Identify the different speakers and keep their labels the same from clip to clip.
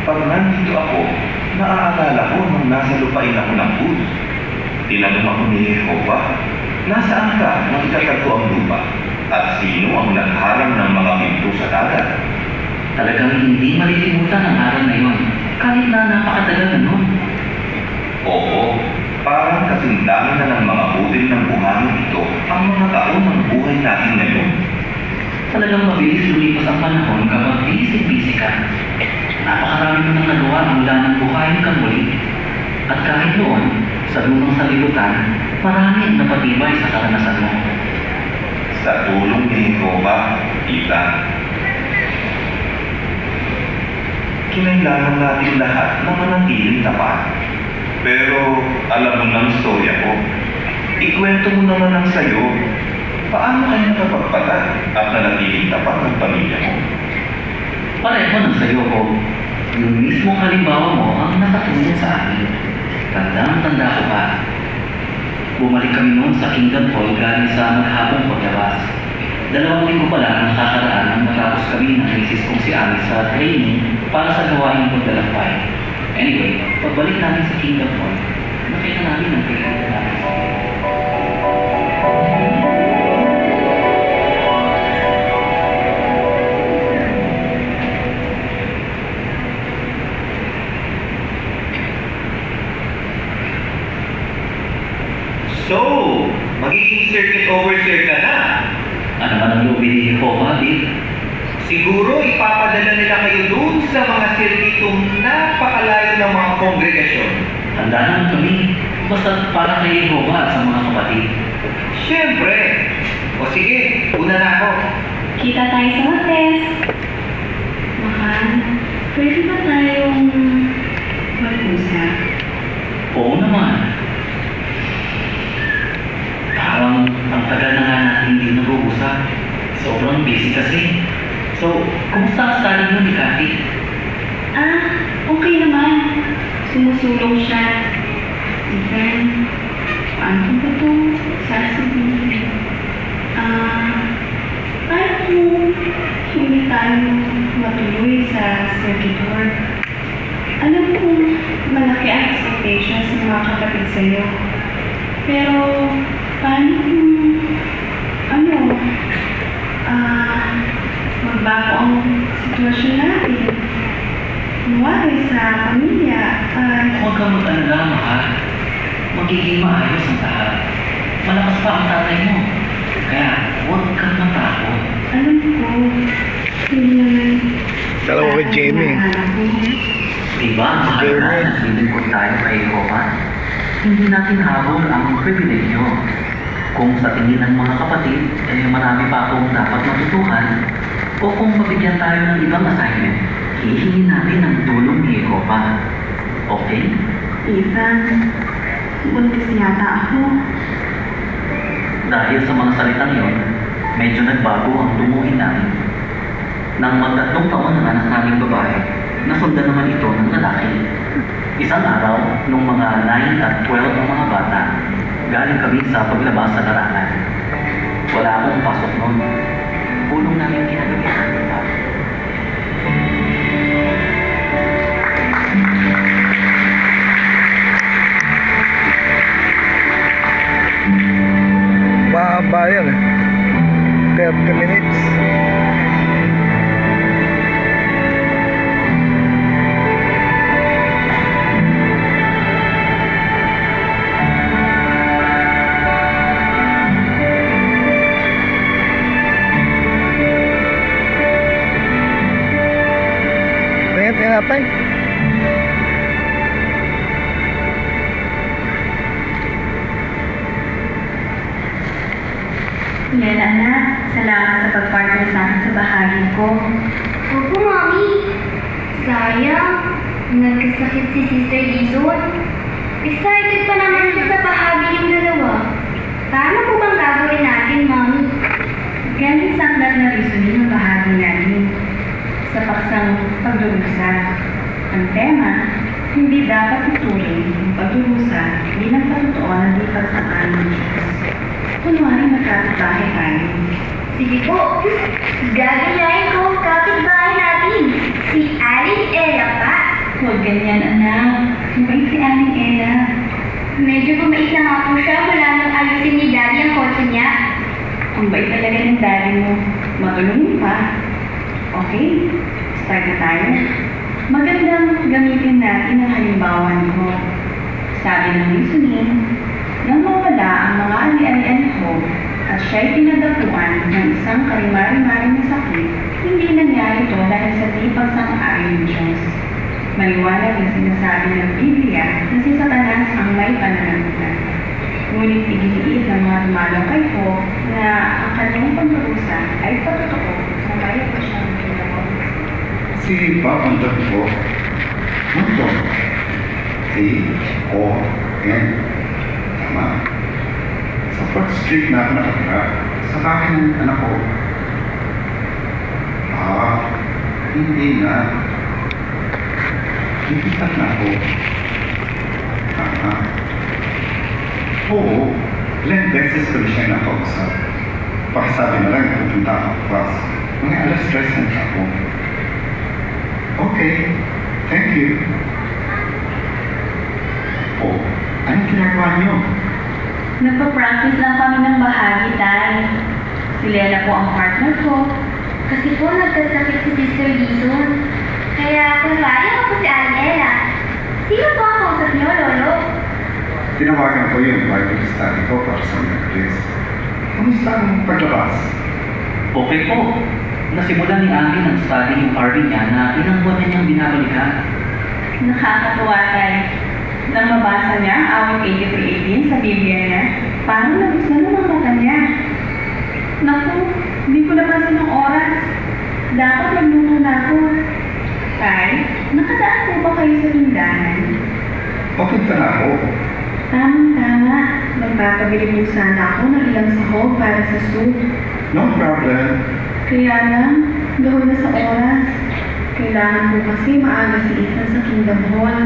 Speaker 1: Pag nandito ako, naaalala ko nung nasa lupain ako ng Bus. Tinanong ako ni Jehovah, nasaan ka nang ikatato ang lupa? At sino ang nagharang ng mga pinto sa dagat?
Speaker 2: Talagang hindi malilimutan ang araw na yun, kahit na napakatagal na nun.
Speaker 1: Oo, parang kasindahan na ng mga budil ng buhangin ito ang mga taon ng buhay natin ngayon.
Speaker 2: Talagang mabilis lumipas ang panahon kapag busy ka. Napakarami mo nang nagawa mula ng buhayin kang muli. At kahit noon, sa lumang salibutan, marami ang napatibay sa karanasan mo.
Speaker 1: Sa tulong ni Jehovah, tita, kinailangan natin lahat na manatiling tapat. Pero alam mo ng storya ko, ikwento mo naman ang sayo. Paano kayo nakapagpatat at nanatiling tapat ng pamilya mo?
Speaker 2: Pareho ng sayo ko. Yung mismo halimbawa mo ang nakatulong sa akin. Tandang-tanda ko pa. Bumalik kami noon sa Kingdom Hall galing sa maghapong paglabas. 2 linggo pa lang ang kakaraan nang matapos kami ng misis kong si Alice sa training para sa gawain pagdalakbay. Anyway, pagbalik namin sa Kingdom Hall, nakita namin ang kailangan namin sa
Speaker 1: So, magiging circuit overseer ka na.
Speaker 2: ano man ang loob ni Jehovah, Bill?
Speaker 1: Siguro ipapadala nila kayo doon sa mga sirkitong napakalayo ng mga kongregasyon.
Speaker 2: Handa naman kami, basta para kay Jehovah at sa mga kapatid.
Speaker 1: Siyempre. O sige, una na ako.
Speaker 3: Kita tayo sa hotel. Mahal, pwede ba tayong mag-usap?
Speaker 2: Oo naman. Parang ang tagal na nga natin hindi nag-uusap. Sobrang busy kasi. So, kumusta ang study mo ni Cathy?
Speaker 3: Okay naman. Sumusulong siya. Then, paano ba ito sasabihin? Paano hindi tayo matuloy sa circuit work? Alam kong malaki ang expectations ng mga kapatid sa'yo. Pero, paano kung, magbago ang sitwasyon natin? Kunwari sa pamilya,
Speaker 2: Huwag kang mag-alala, mahal. Magiging maayos ang lahat. Malakas pa ang tatay mo. Kaya, huwag kang matakot.
Speaker 3: alam ko, hindi naman
Speaker 4: Dalawa kay Jamie.
Speaker 2: Diba, mahal na naglilingkod tayo kay Jehovah? Hindi natin habol ang pribilegyo. Kung sa tingin ng mga kapatid, marami pa akong dapat matutuhan, o kung mabigyan tayo ng ibang assignment, hihingin natin ang tulong ni Jehovah. Okay?
Speaker 3: Ethan, buntis yata ako.
Speaker 2: Dahil sa mga salitang yon, medyo nagbago ang tumuhin namin. Nang mag-3 taon ng anak naming babae, nasundan naman ito ng lalaki. Isang araw, nung mga 9 at 12 ang mga bata, galing kami sa paglabas sa larangan. Wala akong pasok noon. Pulong namin kinagabihan ng bata.
Speaker 4: Mahaba yan eh. 30 minutes. Tingnan natin.
Speaker 3: Yan, anak. Salamat sa pag-partner sa akin sa bahagi ko.
Speaker 5: Opo, Mami. Sayang, nagkasakit si Sister Dizon. Excited pa naman siya sa bahagi yung dalawa. Paano po bang gagawin natin, Mami?
Speaker 3: Galing sa aklat na reasoning ng bahagi natin sa paksang pagdurusa. Ang tema, hindi dapat ituring ang pagdurusa bilang patutuan ng di pagsaan ng Diyos. Kunwari magkakatahe tayo.
Speaker 5: Sige po. Gagayahin ko ang kapitbahay natin, si Aling Ella pa.
Speaker 3: Huwag ganyan, anak. Mabait si Aling Ella.
Speaker 5: Medyo bumait na nga po siya mula nung ayusin ni Daddy ang kotse niya.
Speaker 3: Ang bait talaga ng daddy mo. Matulungin pa. Okay, start na tayo. Magandang gamitin natin ang halimbawan ko. Sabi ng reasoning, nang mawala ang mga ali-alian ko at siya'y pinadapuan ng isang karimari-mari na sakit, hindi nangyari ito dahil sa di pagsang-ayon ng Diyos. Maliwanag na sinasabi ng Biblia na si Satanas ang may pananagutan. Ngunit iginiit ng mga tumalakay ko na ang kanyang pagkarusa ay patotoo na kaya ko siyang kinawag.
Speaker 6: Si Papa po, Mundo. A-O-N. Tama. Sa 4th Street na ako nakatira, sa bahay ng anak ko. Hindi na. Nakikitak na ako. Tama. Oo, ilang beses ko na siya nakausap. Pakisabi na lang pupunta ako sa class. Mga alas 3 na ako. Okay, thank you. Oh, anong ginagawa niyo?
Speaker 3: Nagpa-practice lang kami ng bahagi, Tay. Si Lela po ang partner ko.
Speaker 5: Kasi po nagkasakit si Sister Dizon. Kaya kunwari ako si Ariela. Sino po ang kausap niyo, Lolo?
Speaker 6: Tinawagan ko yung Bible study ko para sa mga Chris. Kamusta ang paglabas?
Speaker 2: Okay po. Nasimulan ni Abby ng study yung RV niya na ilang buwan na niyang binabalikan.
Speaker 3: Nakakatuwa, Tay. Nang mabasa niya ang awit 83:18 sa Biblia niya, parang nagustuhan ng mga mata niya. Naku, hindi ko napansin ng oras. Dapat magluto na ako. Tay, nakadaan po ba kayo sa tindahan?
Speaker 6: Papunta na ako.
Speaker 3: Tama. Magpapabili po sana ako ng ilang sahog para sa soup.
Speaker 6: No problem.
Speaker 3: Kaya lang, gawin na sa oras. Kailangan po kasi maaga si Ethan sa Kingdom Hall.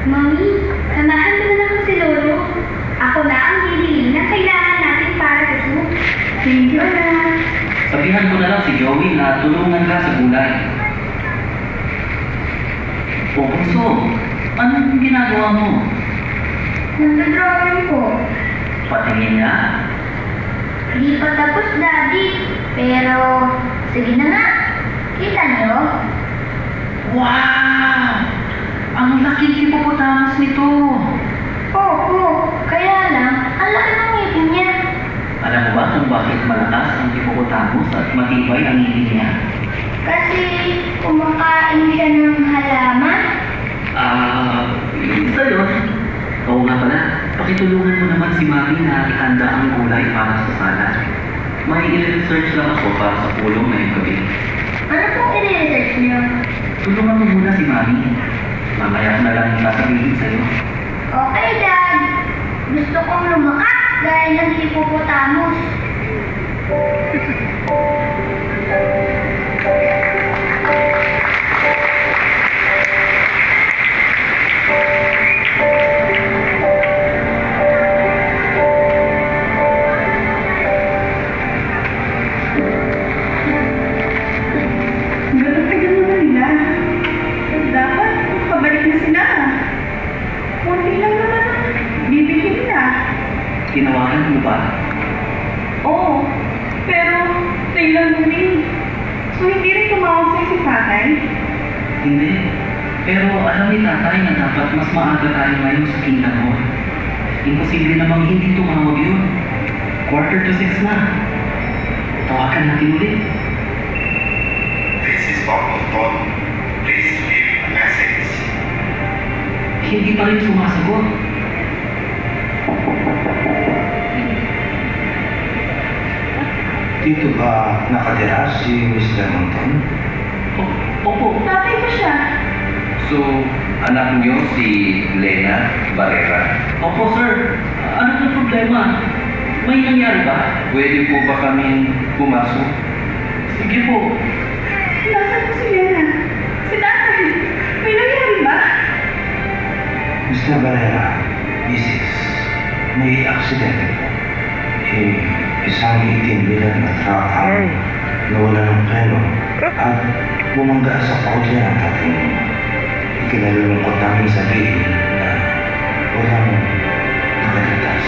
Speaker 5: Mami, samahan mo na lang si Lolo. Ako na ang bibili na kailangan natin para sa soup.
Speaker 3: Thank you, anak.
Speaker 2: Sabihan ko na lang si Joey na tulungan ka sa gulay. O Bunso, anong ginagawa mo?
Speaker 5: Nagdodrawing po.
Speaker 2: Patingin nga.
Speaker 5: Di pa tapos, Daddy. Pero, sige na nga. Kita niyo?
Speaker 2: Wow! Ang laking hippopotamus nito!
Speaker 5: Oo. Kaya lang, ang laki ng ngipin niya.
Speaker 2: Alam mo ba kung bakit malakas ang hippopotamus at matibay ang ngipin niya?
Speaker 5: Kasi kumakain siya ng halaman.
Speaker 2: Isa yun. Oo nga pala, pakitulungan mo naman si Mami na ihanda ang gulay para sa salad. May i-research lang ako para sa pulong ngayong gabi.
Speaker 5: Ano pong i-research niyo?
Speaker 2: Tulungan mo muna si Mami. Mamaya ko na lang sasabihin sa'yo.
Speaker 5: Okay, Dad. Gusto kong lumakas dahil ng hippopotamus.
Speaker 3: Ganun naman nila. Dapat pabalik na sila. Kunti lang naman ang bibili nila.
Speaker 2: Tinawagan mo ba?
Speaker 3: Oo, pero kailan mo rin. So hindi rin tumawag sa'yo si tatay?
Speaker 2: Hindi. Pero alam ni tatay na dapat mas maaga tayo ngayon sa Kingdom Hall. Imposible namang hindi tumawag yun. 5:45 na. Tawagan natin ulit.
Speaker 6: This is Dr. Todd. Please leave a message.
Speaker 2: Hindi pa rin sumasagot.
Speaker 6: Dito ba nakatira si Mr. Monton?
Speaker 2: Opo.
Speaker 3: Tatay ko siya.
Speaker 6: So, anak niyo si Lena Barrera?
Speaker 2: Opo, sir. Ano yung problema? May nangyari ba?
Speaker 6: Pwede po ba kami pumasok?
Speaker 2: Sige po.
Speaker 3: Nasaan ko si Lena? Si tatay. May nangyari ba?
Speaker 6: Mr. Barrera, Mrs. May aksidente po. Isang itim bilang na truck ang nawala ng preno at bumangga sa kotse ng tatay niyo.
Speaker 1: Ikinalulungkot namin sabihin na walang nakaligtas.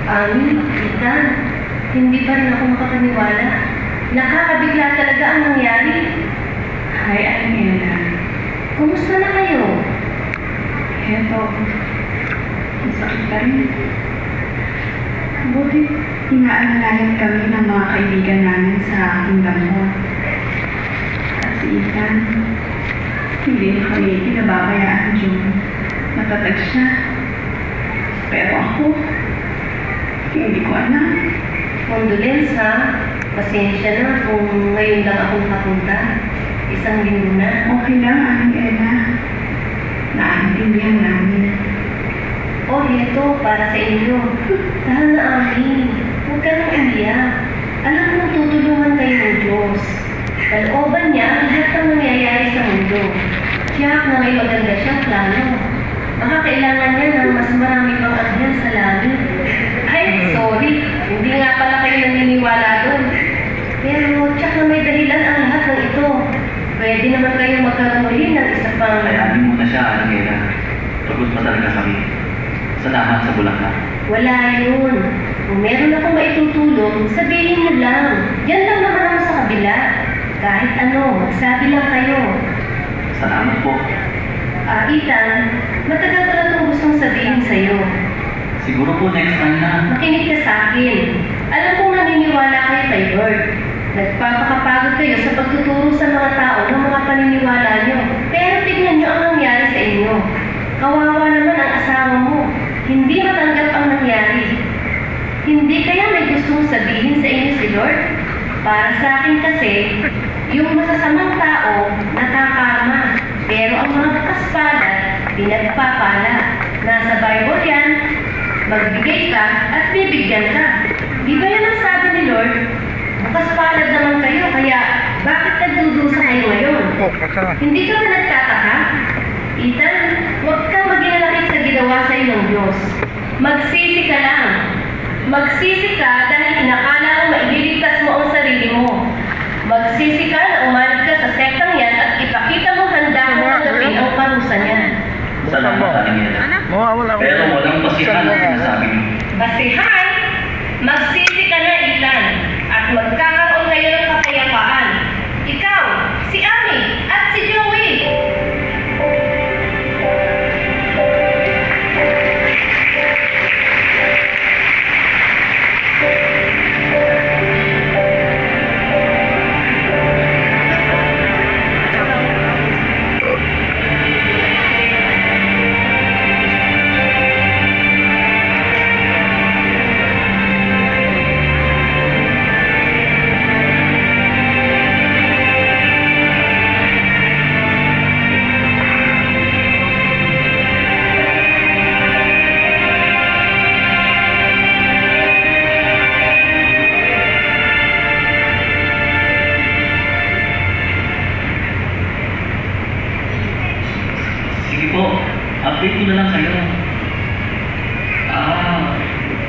Speaker 3: Ami, Ethan, hindi pa rin ako makapaniwala. Nakakabigla talaga ang nangyari. Hi, Angela. Kumusta na kayo? Heto, masakit pa rin. Buti, inaalalayan kami ng mga kaibigan namin sa Kingdom Hall. At si Ethan, hindi na kami pinababayaan, June. Matatag siya. Pero ako, hindi ko alam. Condolence ha. Pasensya na kung ngayon lang akong kapunta. Isang linggo na. Okay lang, Aling Ella. Naintindihan namin. Oh, heto, para sa inyo. Dahil na amin. Huwag ka nang umiyak. Alam kong tutulungan kayo ng Diyos. Kalooban niya ang lahat ng nangyayari sa mundo. Tiyak na may maganda siyang plano. Makakailangan niya ng mas marami pang anghel sa langit. Ay, sorry. Hindi nga pala kayo naniniwala doon. Pero tiyak na may dahilan ang lahat ng ito. Pwede naman kayo magkaroon ulit ng isa pang...
Speaker 2: Kayanin mo na siya, Angela. Pagod pa talaga kami. Salamat sa bulaklak.
Speaker 3: Wala yun. Kung meron akong maitutulong, sabihin mo lang. Yan lang naman ako sa kabila. Kahit ano, magsabi lang kayo.
Speaker 2: Salamat po.
Speaker 3: Ethan, matagal ko na itong gustong sabihin sa'yo.
Speaker 2: Siguro po next time na.
Speaker 3: Makinig ka sa akin. Alam kong naniniwala kayo kay Lord. Nagpapakapagod kayo sa pagtuturo sa mga tao ng mga paniniwala nyo. Pero tignan nyo ang nangyari sa inyo. Kawawa naman ang asawa mo. Hindi matanggap ang nangyari. Hindi kaya may gustong sabihin sa inyo si Lord? Para sa akin kasi, yung masasamang tao natakarma. Pero ang mga kaspalad, pinagpapala. Nasa Bible yan, magbigay ka at bibigyan ka. Di ba yan ang sabi ni Lord? Bukas palad naman kayo, kaya bakit nagdudusa kayo ngayon? Hindi ka ba nagtataka? Ethan, huwag kang maginalaki sa ginawa sa ng Diyos. Magsisi ka lang. Magsisi ka dahil inakala mo mailigtas mo ang sarili mo. Magsisi ka na umalit ka sa sektang yan at ipakita mo handa mo tanggapin ang parusa niyan.
Speaker 2: Salamat, Angela.
Speaker 4: Mawawala ako.
Speaker 2: Pero walang basihan na sinasabi niyo.
Speaker 3: Basihan, magsisi ka na, Ethan, at magkakaroon kayo ng kapayapaan. Ikaw, si Ami, at si Joey.
Speaker 2: Sige po, update ko na lang kayo.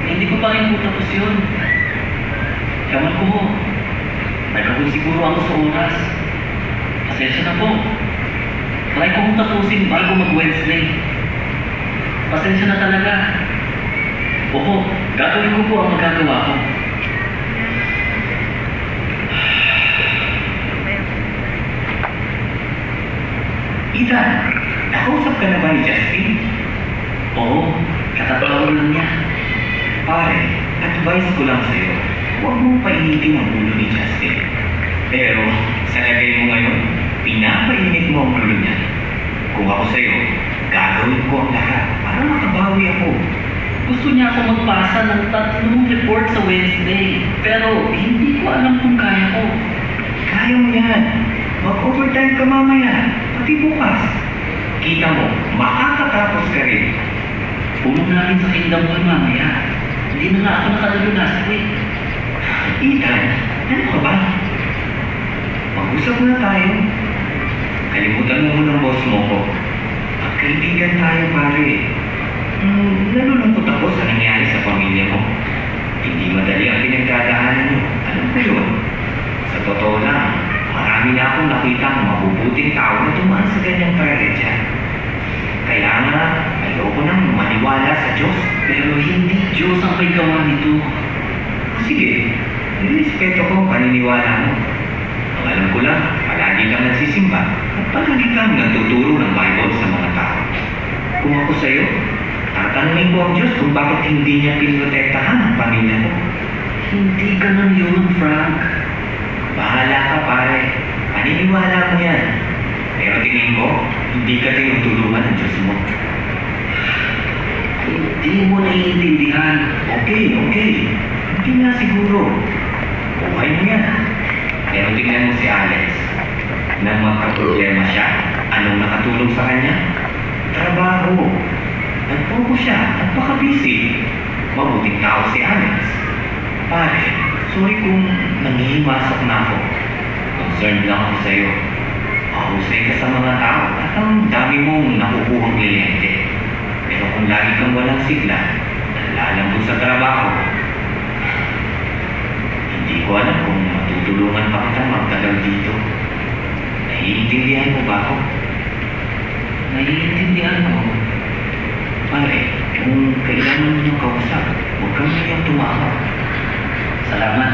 Speaker 2: Hindi ko pa rin po tapos yun. Ewan ko mo. Nagkakul siguro ako sa oras. Pasensya na po. Try ko kong tapusin bago mag-Wednesday. Pasensya na talaga. Opo, gagawin ko po ang magagawa ko.
Speaker 1: Ethan, nakausap ka na ba ni Justin?
Speaker 2: Oo, katatawag lang niya.
Speaker 1: Pare, advice ko lang sa'yo. huwag mong painitin ang ulo ni Justin. Pero sa lagay mo ngayon, pinapainit mo ang ulo niya. Kung ako sa'yo, gagawin ko ang lahat para makabawi ako.
Speaker 2: Gusto niya ako magpasa ng 3 report sa Wednesday. Pero hindi ko alam kung kaya ko.
Speaker 1: Kaya mo yan. Mag-overtime ka mamaya, pati bukas. Kita mo, makakatapos ka rin.
Speaker 2: Puno namin sa Kingdom Hall mamaya. Hindi na nga ako nakalalo last week.
Speaker 1: Ethan, ano ka ba? Mag-usap na tayo. Kalimutan mo muna ang boss mo ko. Magkaibigan tayo, pare. Nalulungkot ako sa nangyari sa pamilya mo. Hindi madali ang pinagdadaanan mo. Alam ko yun. Sa totoo lang, marami na akong nakitang mabubuting tao na tumaan sa ganyang tragedya. Kaya nga, ayoko nang maniwala sa Diyos.
Speaker 2: Pero hindi Diyos ang may gawa nito.
Speaker 1: Sige, nirespeto ko ang paniniwala mo. Ang alam ko lang, palagi kang nagsisimba at palagi kang nagtuturo ng Bible sa mga tao. Kung ako sa'yo, tatanungin ko ang Diyos kung bakit hindi niya pinotektahan ang pamilya mo.
Speaker 2: Hindi ganun yun, Frank.
Speaker 1: Bahala ka, pare. Paniniwala mo yan. Pero tingin ko, hindi ka tinutulungan ng Diyos mo.
Speaker 2: Hindi mo naiintindihan.
Speaker 1: Okay. Hindi nga siguro. Buhay mo yan. Pero tingnan mo si Alex. Nang magka-problema siya, anong nakatulong sa kanya? Trabaho. Nag-focus siya at baka-busy. Mabuting tao si Alex. Pare, sorry kung nangihimasok na ako. Concerned lang ako sa'yo. Mahusay ka sa mga tao at ang dami mong nakukuhang kliyente. Pero kung lagi kang walang sigla, nalalambot sa trabaho, hindi ko alam kung matutulungan pa kita magtagal dito. Naiintindihan mo ba ako?
Speaker 2: Naiintindihan ko.
Speaker 1: Pare, kung kailangan mo niyong kausap, huwag kang niyang tumawag.
Speaker 2: Salamat.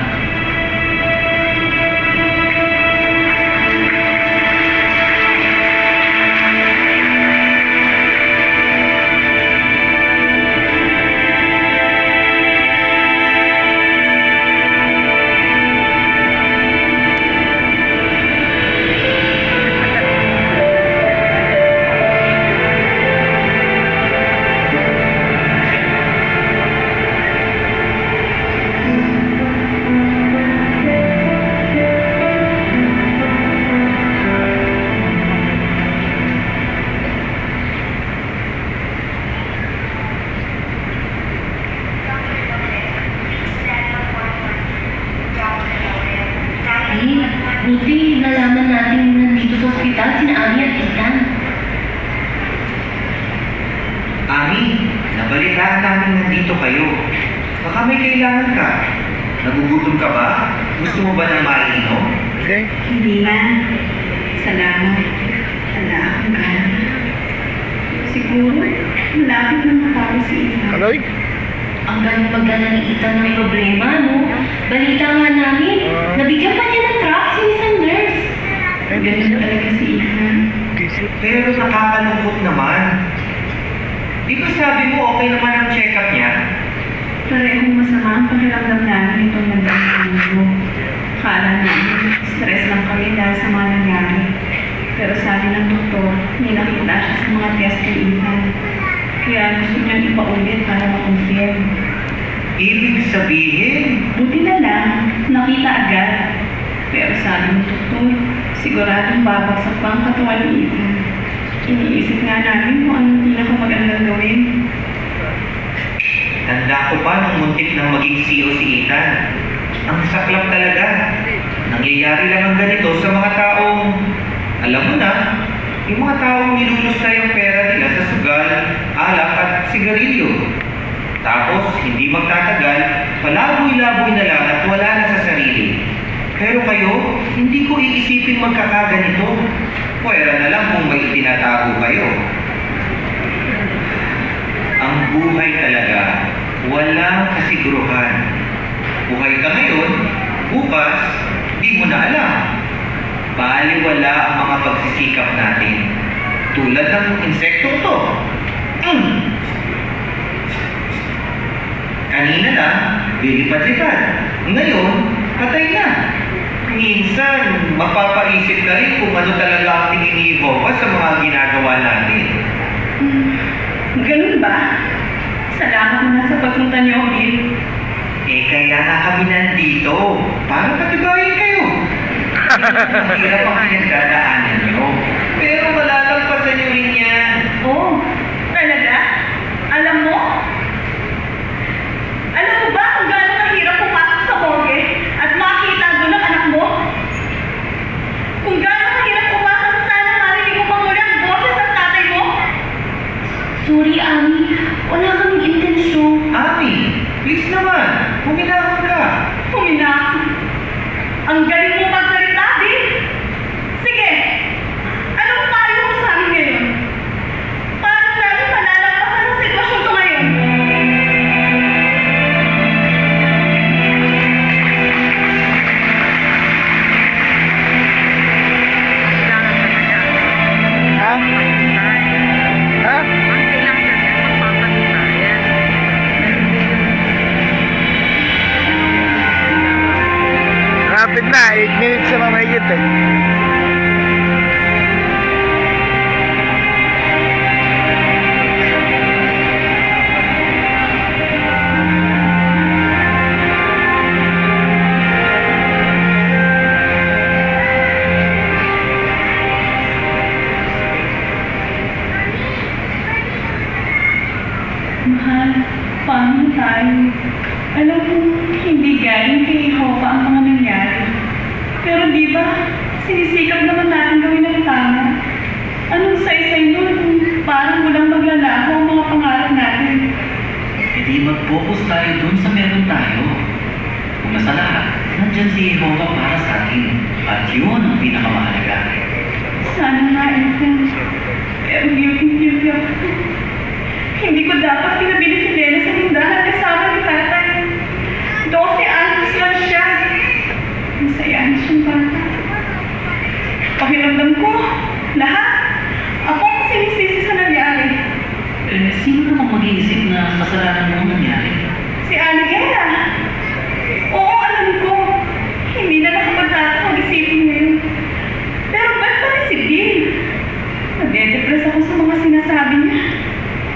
Speaker 5: Buti nalaman natin nandito sa ospital sina Ami at Ethan.
Speaker 1: Ami, nabalitaan namin nandito kayo. Baka may kailangan ka. Nagugutom ka ba? Gusto mo ba ng maiinom?
Speaker 4: Okay.
Speaker 3: Hindi na. Salamat. Wala akong gana. Siguro, malapit na matapos si Ethan.
Speaker 4: Kaloy?
Speaker 5: Ang galing magdala ni Ethan ng problema, no? Balita nga namin, nabigyan pa niya ng truck si isang nurse.
Speaker 3: Ganun talaga si Ethan.
Speaker 1: Pero nakakalungkot naman. Di ba sabi mo okay naman ang check-up niya?
Speaker 3: Parehong masama ang pakiramdam namin itong nagdaang linggo. Akala namin, stress lang kami dahil sa mga nangyari. Pero sabi ng doktor, may nakita siya sa mga test ni Ethan. Kaya gusto niyang ipaulit para makonfirm.
Speaker 1: Ibig sabihin,
Speaker 3: Buti na lang, nakita agad. Pero sabi ng doktor, siguradong babagsak pa ang katawan ni Ethan. Iniisip nga namin kung anong pinakamagandang gawin.
Speaker 1: tanda ko pa nung muntik nang maging CEO si Ethan. Ang saklap talaga. Nangyayari lang ang ganito sa mga taong, alam mo na, yung mga taong nilulusta yung pera nila sa sugal, alak at sigarilyo. Tapos, hindi magtatagal, palaboy-laboy na lang at wala na sa sarili. Pero kayo, hindi ko iisipin magkakaganito. Pwera na lang kung may itinatago kayo. Ang buhay talaga, walang kasiguruhan. Buhay ka ngayon, bukas, di mo na alam. Baliwala ang mga pagsisikap natin. Tulad ng insekto to.
Speaker 7: Kanina lang, lilipad-lipad. Ngayon, patay na. Minsan, mapapaisip ka rin kung ano talaga ang tingin ni Jehovah sa mga ginagawa natin.
Speaker 3: Ganun ba? Salamat na sa pagpunta niyo, Bill.
Speaker 7: Kaya na kami nandito para patibayin kayo. Ang hirap ang pinagdadaanan nyo. Pero malalagpasan nyo rin yan.
Speaker 3: Oh, talaga? Alam mo? Alam mo ba kung gaano kahirap pumasok sa morgue at makita doon ang anak mo? Kung gaano kahirap pumasok sana marinig mo pang muli ang boses ng tatay mo?
Speaker 5: Sorry, Ami. Wala kaming intensyon.
Speaker 7: Ami, please naman, huminahon ka.
Speaker 3: Huminahon. Ang galing mo magsalita, Bill. Sige, anong payo mo sa amin ngayon? Paano namin malalampasan ang sitwasyon ko ngayon?
Speaker 4: Ha? Ha? Rapid na, 8 minutes na mahigit eh.
Speaker 3: Mahal, paano tayo? Alam mo, hindi galing kay Jehovah ang mga nangyari. Pero di ba, sinisikap naman natin gawin ng tama. Anong saysay nun? Parang walang maglalaho ang mga pangarap natin.
Speaker 2: E di mag-focus tayo dun sa meron tayo. Una sa lahat, nandyan si Jehovah para sa atin. At yun ang pinakamahalaga.
Speaker 3: Sana nga, Ethan. Pero guilty ako. Hindi ko dapat pinabili si Lena sa tindahan kasama ni tatay. 12 anos lang siya. Masayaan siyang bata. Pakiramdam ko, lahat. Ako ang sinisisi sa nangyari.
Speaker 2: Sino namang mag-iisip na kasalanan mo ang nangyari?
Speaker 3: Si Angela. Oo, alam ko. Hindi na nakapagdata mag-isipin ngayon. Pero ba't pa rin si Bill? Nade-depress ako sa mga sinasabi niya.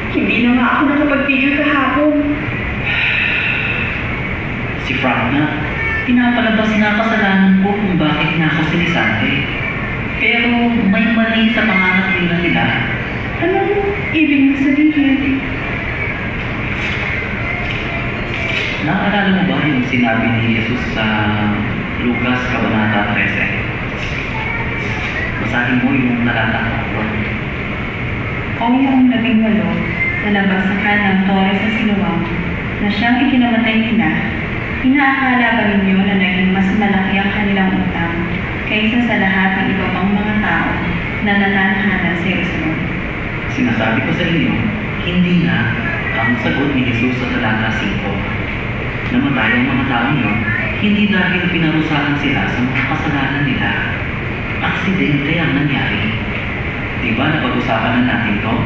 Speaker 3: Hindi na nga ako nakapagtigil kahapon.
Speaker 2: Si Frank na, pinapalabas na kasalanan ko kung bakit na ako sinisante. Pero may mali sa pangangatwila nila.
Speaker 3: Anong ibig mong sabihin?
Speaker 2: Naalala mo ba yung sinabi ni Jesus sa Lucas Kabanata 13? Basahin mo yung talata 4.
Speaker 3: O yung 18 na nabagsakan ng tore sa sinuwang na siyang ikinamatay nila, inaakala ba ninyo na naging mas malaki ang kanilang utang kaysa sa lahat ng iba pang mga tao na natanhanan sa Jerusalem?
Speaker 2: Sinasabi ko sa inyo, hindi na ang sagot ni Jesus sa talata 5. Namatay ang mga taong yun, hindi dahil pinarusahan sila sa mga kasalanan nila. Aksidente ang nangyari. Di ba napag-usapan na natin to?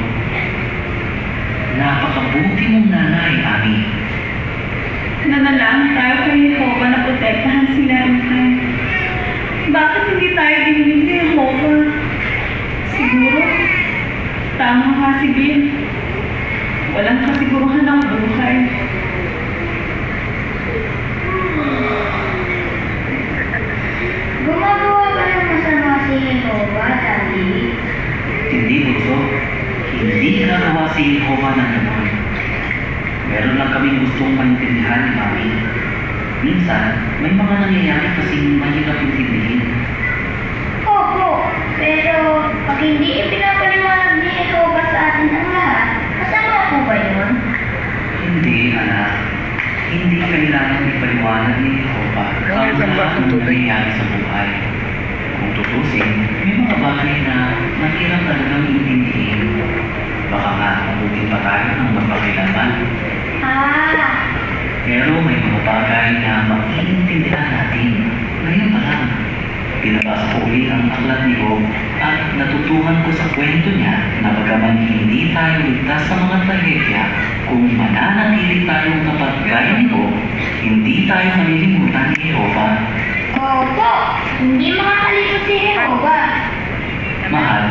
Speaker 2: Napakabuti mong nanay, Ami.
Speaker 3: Nanalangin tayo kay Jehovah na protektahan sila Ethan. Bakit hindi tayo dinilin kay Jehovah? Siguro, tama nga si Bill. Walang kasiguruhan ng buhay.
Speaker 5: Gumagawa ba ng masama si Jehovah, Daddy?
Speaker 2: Hindi, Bunso. Hindi gagawa si Jehovah ng naman. Meron lang kaming gustong maintindihan ni Mami. Minsan, may mga nangyayari kasing mahirap intindihin.
Speaker 5: Opo, pero pag hindi ipinapaliwanag ni Jehovah sa atin ang lahat, masama po ba yun?
Speaker 2: Hindi, anak. Hindi kailangan ipaliwanag ni Jehovah ang lahat ng nangyayari sa buhay. Kung tutusin, may mga bagay na mahirap talagang intindihin. Baka nga mabuti pa tayo ng magpakailanman. Pero may mga bagay na maiintindihan natin. Ngayon pa lang, pinabasa ko uli ang aklat ni Bob at natutuhan ko sa kwento niya na bagaman hindi tayo ligtas sa mga trahedya, kung mananatili tayong kapag gaya nito, hindi tayo nalilimutan ni Jehovah.
Speaker 5: Opo, hindi makakalimot si Jehovah.
Speaker 2: Mahal,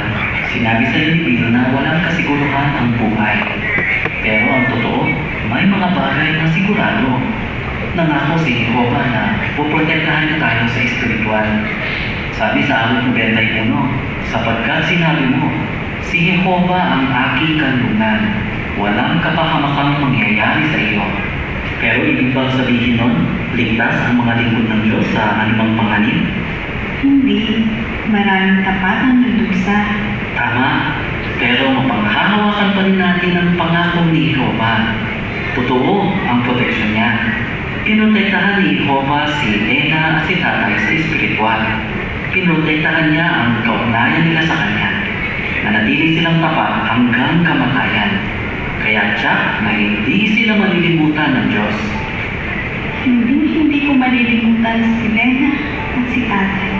Speaker 2: sinabi sa iyo ni Bill na walang kasiguruhan ang buhay. Pero ang totoo, may mga bagay na sigurado. Nangako si Jehovah na puprotektahan niya tayo sa espiritual. Sabi sa awit 91, sapagkat sinabi mo, si Jehovah ang aking kanlungan, walang kapahamakang mangyayari sa iyo. Pero ibig bang sabihin nun, ligtas ang mga lingkod ng Diyos sa anumang panganib?
Speaker 3: Hindi. Maraming tapat ang nagdusa.
Speaker 2: Tama, pero mapanghahawakan pa rin natin ang pangako ni Jehovah. Totoo ang proteksyon niya. Pinotektahan ni Jehovah si Lena at si Tatay sa espiritual. Pinotektahan niya ang kaugnayan nila sa Kanya. Nanatili silang tapat hanggang kamatayan. Kaya tiyak na hindi sila malilimutan ng Diyos.
Speaker 3: Hindi ko malilimutan si Lena at si Tatay.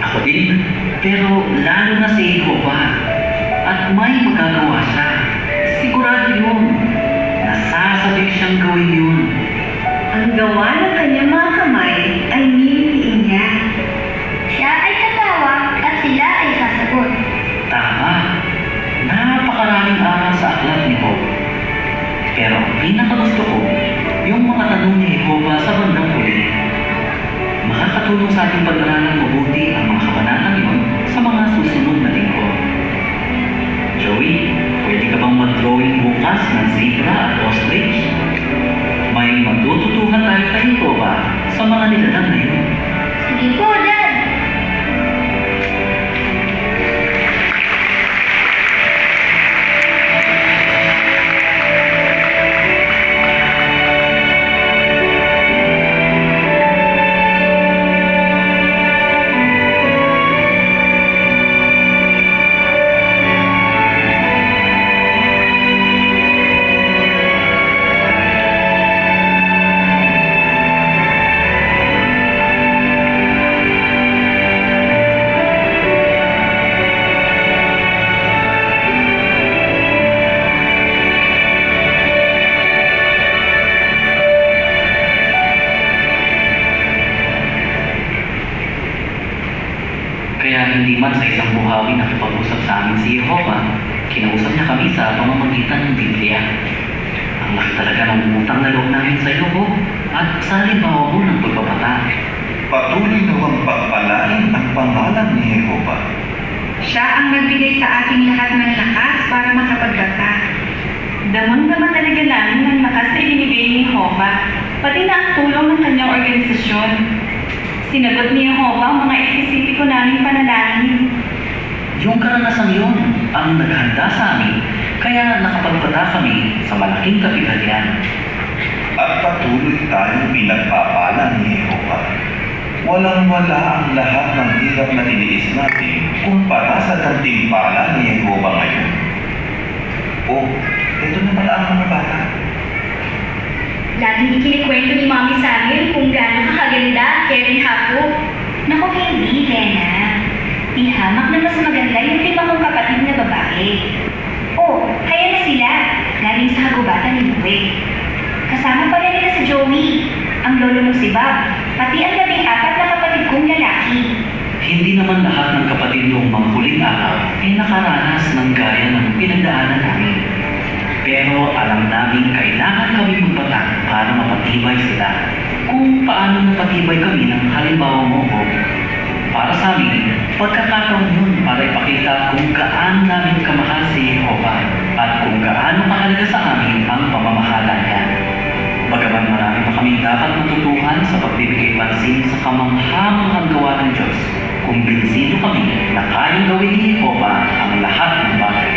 Speaker 2: Ako din, pero lalo na si Jehovah. At may magagawa siya. Sigurado yun. Nasasabik siyang gawin yun.
Speaker 3: Ang gawa ng kanyang mga kamay ay nilitiin niya.
Speaker 5: Siya ay tatawag at sila ay sasagot.
Speaker 2: Tama. Napakaraming aral sa aklat ni Job. Pero ang pinakagusto ko, yung mga tanong ni Jehovah sa bandang huli. Makakatulong sa ating pag-aralan mabuti ang mga kabanatang yun sa mga susunod na linggo. Joey, pwede ka bang mag-drawing bukas ng zebra at ostrich? May matututuhan tayo kay Jehovah sa mga nilalang na yun.
Speaker 5: Sige po, Dad.
Speaker 2: Kaya hindi man sa isang buhawi nakipag-usap sa amin si Jehovah, kinausap niya kami sa pamamagitan ng Biblia. Ang laki talaga ng utang na loob namin sa iyo, Bob, at sa halimbawa mo ng pagpapata.
Speaker 1: Patuloy nawang pagpalain ang pangalan ni Jehovah.
Speaker 3: Siya ang nagbigay sa ating lahat ng lakas para makapagbata. Damang-dama talaga namin ng lakas na ibinigay ni Jehovah, pati na ang tulong ng kanyang organisasyon. Sinagot ni Jehovah ang mga espesipiko naming panalangin.
Speaker 2: Yung karanasang yun ang naghanda sa amin, kaya nakapagpata kami sa malaking kapitalyan.
Speaker 1: At patuloy tayong pinagpapala ni Jehovah. Walang-wala ang lahat ng hirap na tiniis natin kumpara sa gantimpala ni Jehovah ngayon. Oh, ito na pala ang mga bata.
Speaker 5: Laging ikinikwento ni Mami sa amin kung gaano kakaganda Karen Hapo. Naku, hindi, Lena. Ihamak na mas maganda yung 5 kong kapatid na babae. Oh, kaya na sila. Galing sa hagubatan ni Noe. Kasama pa rin nila si Joey, ang lolo mong si Bob, pati ang 14 na kapatid kong lalaki.
Speaker 2: Hindi naman lahat ng kapatid noong mga huling araw ay nakaranas ng gaya ng pinagdaanan namin. Pero alam namin kailangan kami magpatang para mapatibay sila. Kung paano napatibay kami ng halimbawa mo, Bob. Para sa amin, pagkakataon yun para ipakita kung gaano namin kamahal si Jehovah at kung gaano mahalaga sa amin ang pamamahala niya. Bagaman marami pa kaming dapat matutuhan sa pagbibigay pansin sa kamanghamanghang gawa ng Diyos, kumbinsido kami na kayang gawin ni Jehovah ang lahat ng bagay.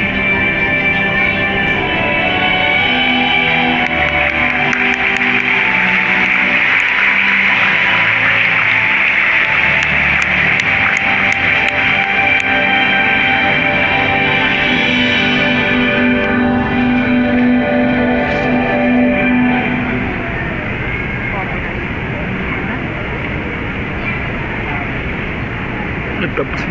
Speaker 4: Tapos